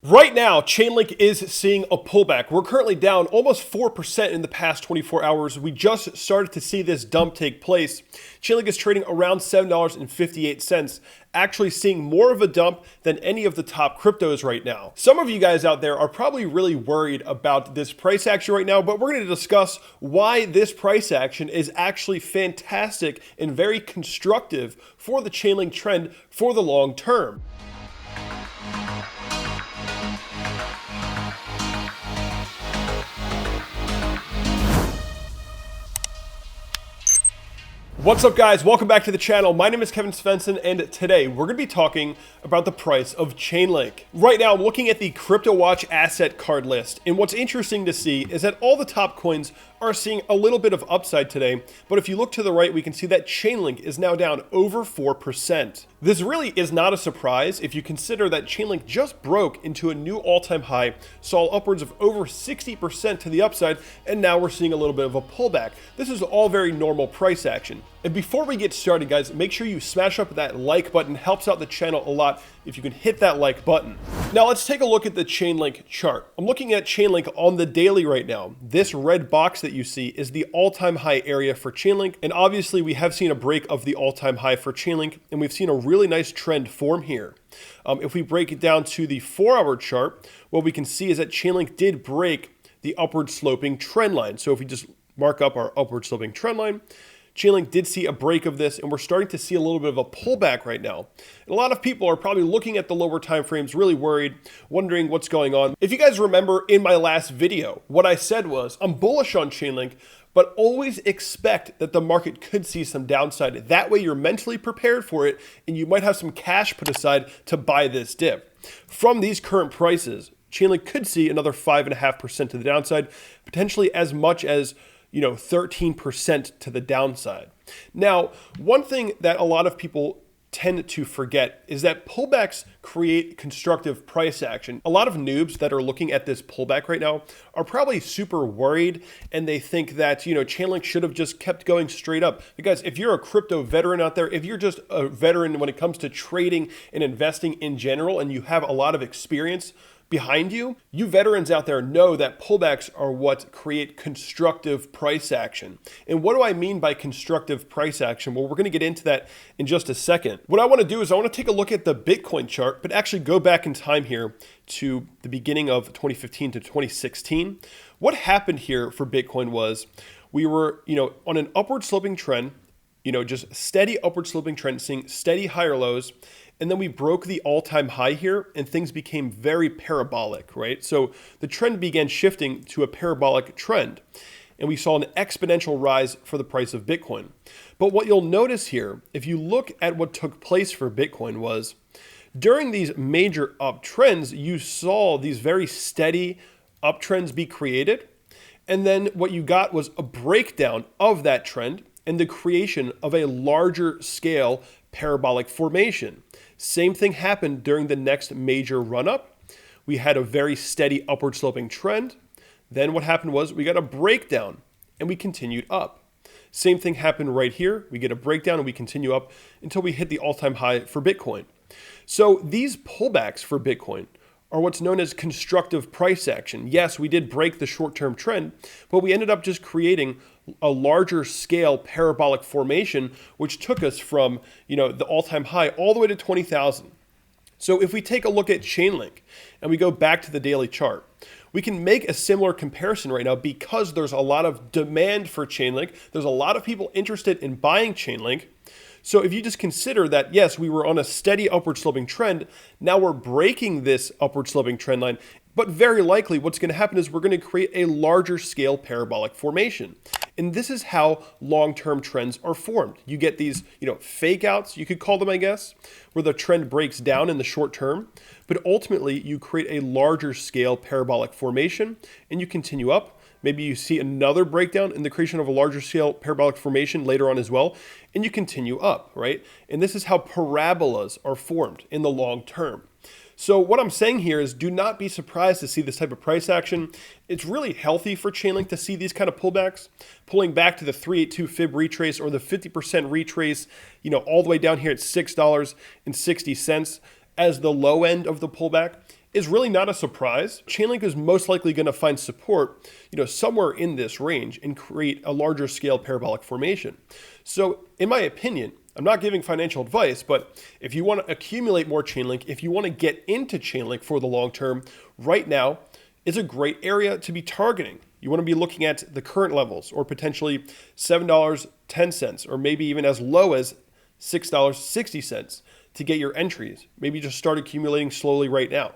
Right now, Chainlink is seeing a pullback. We're currently down almost 4% in the past 24 hours. We just started to see this dump take place. Chainlink is trading around $7.58, actually seeing more of a dump than any of the top cryptos right now. Some of you guys out there are probably really worried about this price action right now, but we're going to discuss why this price action is actually fantastic and very constructive for the Chainlink trend for the long term. What's up, guys? Welcome back to the channel. My name is Kevin Svenson, and today we're going to be talking about the price of Chainlink. Right now, I'm looking at the Cryptowatch asset card list, and what's interesting to see is that all the top coins are seeing a little bit of upside today, but if you look to the right, we can see that Chainlink is now down over 4%. This really is not a surprise if you consider that Chainlink just broke into a new all-time high, saw upwards of over 60% to the upside, and now we're seeing a little bit of a pullback. This is all very normal price action. And before we get started, guys, make sure you smash up that like button. It helps out the channel a lot if you can hit that like button. Now let's take a look at the Chainlink chart. I'm looking at Chainlink on the daily right now. This red box that you see is the all-time high area for Chainlink. And obviously we have seen a break of the all-time high for Chainlink, and we've seen a really nice trend form here. If we break it down to the 4-hour chart, what we can see is that Chainlink did break the upward sloping trend line. So if we just mark up our upward sloping trend line, Chainlink did see a break of this, and we're starting to see a little bit of a pullback right now. And a lot of people are probably looking at the lower time frames, really worried, wondering what's going on. If you guys remember in my last video, what I said was I'm bullish on Chainlink, but always expect that the market could see some downside. That way you're mentally prepared for it, and you might have some cash put aside to buy this dip. From these current prices, Chainlink could see another 5.5% to the downside, potentially as much as 13% to the downside. Now, one thing that a lot of people tend to forget is that pullbacks create constructive price action. A lot of noobs that are looking at this pullback right now are probably super worried, and they think that, Chainlink should have just kept going straight up. Because if you're a crypto veteran out there, if you're just a veteran when it comes to trading and investing in general, and you have a lot of experience behind you, you veterans out there know that pullbacks are what create constructive price action. And what do I mean by constructive price action? Well, we're going to get into that in just a second. What I want to do is I want to take a look at the Bitcoin chart, but actually go back in time here to the beginning of 2015 to 2016. What happened here for Bitcoin was we were, on an upward sloping trend, just steady upward sloping trend, seeing steady higher lows. And then we broke the all-time high here, and things became very parabolic, right? So the trend began shifting to a parabolic trend, and we saw an exponential rise for the price of Bitcoin. But what you'll notice here, if you look at what took place for Bitcoin, was during these major uptrends, you saw these very steady uptrends be created, and then what you got was a breakdown of that trend and the creation of a larger scale parabolic formation. Same thing happened during the next major run-up. We had a very steady upward sloping trend. Then what happened was we got a breakdown and we continued up. Same thing happened right here. We get a breakdown and we continue up until we hit the all-time high for Bitcoin. So these pullbacks for Bitcoin are what's known as constructive price action. Yes, we did break the short-term trend, but we ended up just creating a larger scale parabolic formation, which took us from, the all-time high all the way to 20,000. So if we take a look at Chainlink and we go back to the daily chart, we can make a similar comparison right now because there's a lot of demand for Chainlink. There's a lot of people interested in buying Chainlink. So if you just consider that, yes, we were on a steady upward sloping trend, now we're breaking this upward sloping trend line, but very likely what's going to happen is we're going to create a larger scale parabolic formation. And this is how long-term trends are formed. You get these, fake outs, you could call them, I guess, where the trend breaks down in the short term, but ultimately you create a larger scale parabolic formation and you continue up. Maybe you see another breakdown in the creation of a larger scale parabolic formation later on as well, and you continue up, right? And this is how parabolas are formed in the long term. So what I'm saying here is do not be surprised to see this type of price action. It's really healthy for Chainlink to see these kind of pullbacks, pulling back to the 382 fib retrace or the 50% retrace, all the way down here at $6.60 as the low end of the pullback is really not a surprise. Chainlink is most likely going to find support, somewhere in this range and create a larger scale parabolic formation. So in my opinion, I'm not giving financial advice, but if you want to accumulate more Chainlink, if you want to get into Chainlink for the long term, right now is a great area to be targeting. You want to be looking at the current levels, or potentially $7.10, or maybe even as low as $6.60 to get your entries. Maybe just start accumulating slowly right now.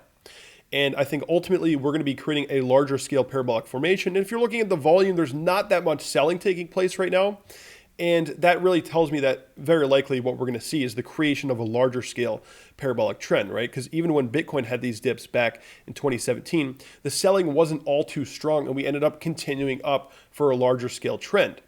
And I think ultimately we're going to be creating a larger scale parabolic formation. And if you're looking at the volume, there's not that much selling taking place right now. And that really tells me that very likely what we're going to see is the creation of a larger scale parabolic trend, right? Because even when Bitcoin had these dips back in 2017, the selling wasn't all too strong, and we ended up continuing up for a larger scale trend.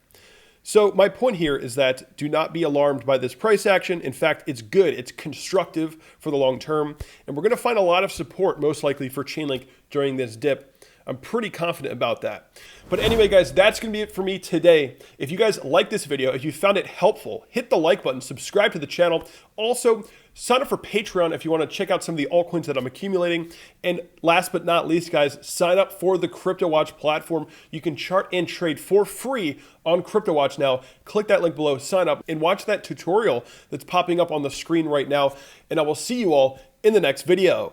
So my point here is that do not be alarmed by this price action. In fact, it's good. It's constructive for the long term. And we're going to find a lot of support most likely for Chainlink during this dip. I'm pretty confident about that. But anyway, guys, that's going to be it for me today. If you guys like this video, if you found it helpful, hit the like button, subscribe to the channel. Also, sign up for Patreon if you want to check out some of the altcoins that I'm accumulating. And last but not least, guys, sign up for the CryptoWatch platform. You can chart and trade for free on CryptoWatch now. Click that link below, sign up, and watch that tutorial that's popping up on the screen right now. And I will see you all in the next video.